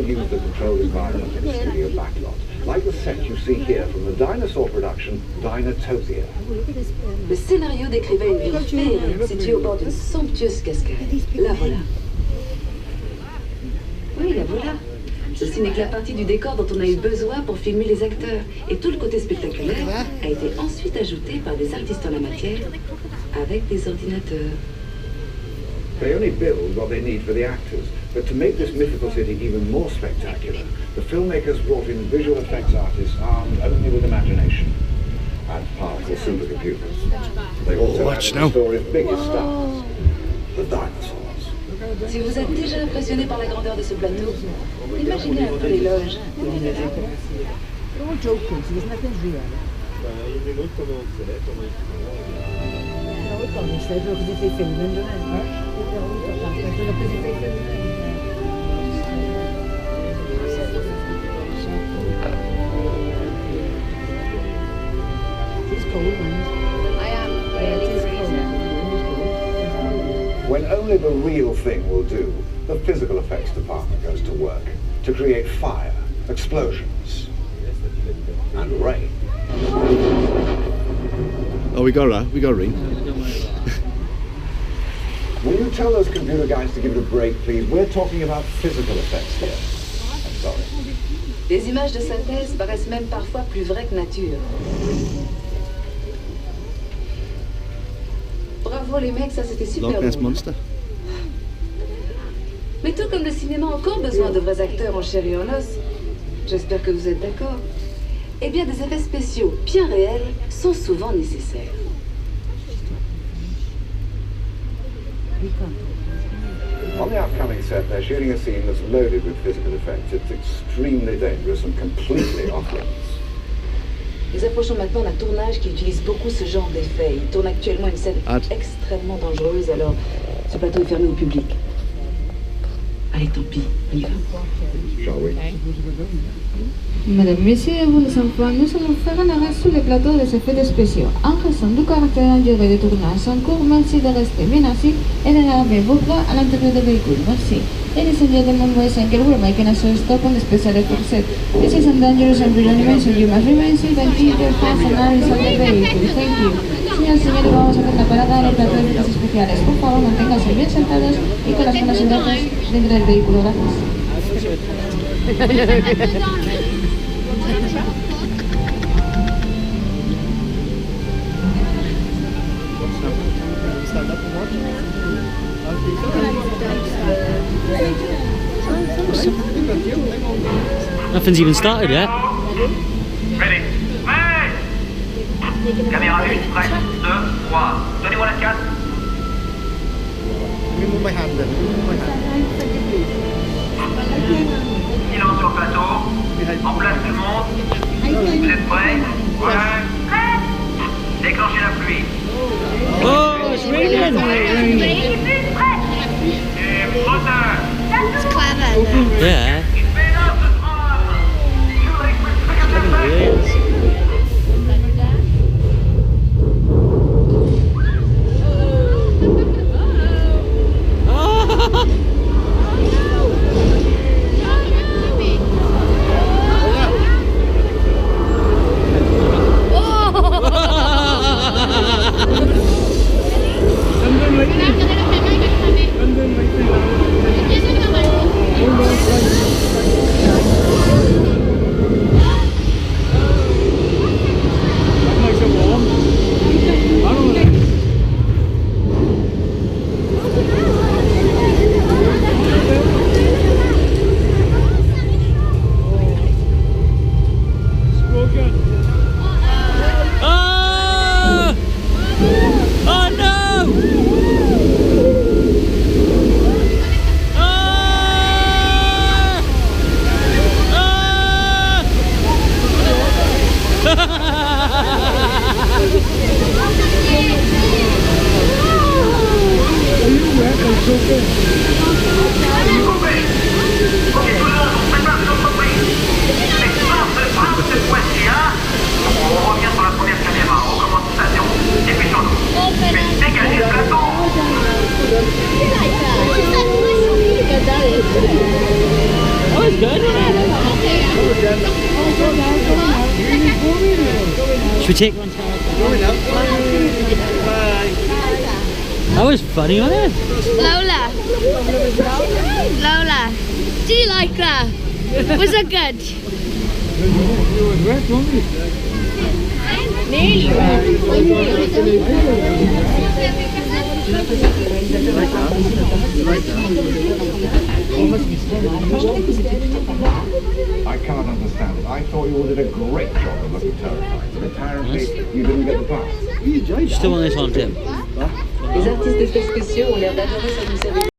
use the controlled environment in the studio backlot, like the set you see here from the dinosaur production Dinotopia. Le scénario décrivait une ville féerique située au bord d'une somptueuse cascade. La voilà. Oui, la voilà. Ceci n'est que la partie du décor dont on a eu besoin pour filmer les acteurs. Et tout le côté spectaculaire a été ensuite ajouté par des artistes en la matière avec des ordinateurs. They only build what they need for the actors, but to make this mythical city even more spectacular, the filmmakers brought in visual effects artists armed only with imagination and powerful supercomputers. They also added the story's biggest stars, the dinosaurs. Si vous êtes déjà impressionné par la grandeur de ce plateau, imaginez un peu l'éloge de l'univers. When only the real thing will do, the physical effects department goes to work to create fire, explosions, and rain. Oh, we got rain. Will you tell those computer guys to give it a break, please? We're talking about physical effects here. I'm sorry. Les images de synthèse paraissent même parfois plus vraies que nature. Bravo les mecs, ça c'était super Loch Ness drôle. Monster. Mais tout comme le cinéma a encore besoin de vrais acteurs en chair et en os, j'espère que vous êtes d'accord, eh bien des effets spéciaux bien réels sont souvent nécessaires. On the upcoming set, they're shooting a scene that's loaded with physical effects. It's extremely dangerous and completely off-limits. Nous approchons maintenant d'un tournage qui utilise beaucoup ce genre d'effets. Il tourne actuellement une scène extrêmement dangereuse, alors ce plateau est fermé au public. Allez, tant pis, on y va. Shall we? Mesdames, Messieurs, vous les enfants, nous allons faire un arrêt sur le plateau des effets spéciaux. En raison du caractère enduré de tournage en cours, merci de rester bien assis et de garder vos bras à l'intérieur du véhicule. Merci. Ladies and gentlemen, boys and girls, we're making a short stop on the special effects set. This is a dangerous and real animation. You must remain seated and keep your hands and eyes on the vehicle. Thank you. Señoras y señores, vamos a hacer la parada en el plato de efectos especiales. Por favor, manténganse bien sentados y con las manos abiertas dentro del vehículo. Gracias. Nothing's even started yet. Ready. Ouais. Caméra 1, prêt, 2, 3. Donnez-moi la 4. Silence sur le plateau. En place tout le monde. Vous êtes prêts? Ouais. Déclenchez la pluie. Oh, it's raining! Et moteur. Yeah. Oh! Should we take one? That was funny, wasn't it? Lola. Lola. Do you like that? Was that good? I can't understand it. I thought you all did a great job of looking terrified, but apparently you didn't get the part. You still want this on, Tim? Les artistes d'effets spéciaux ont l'air d'adorer ça.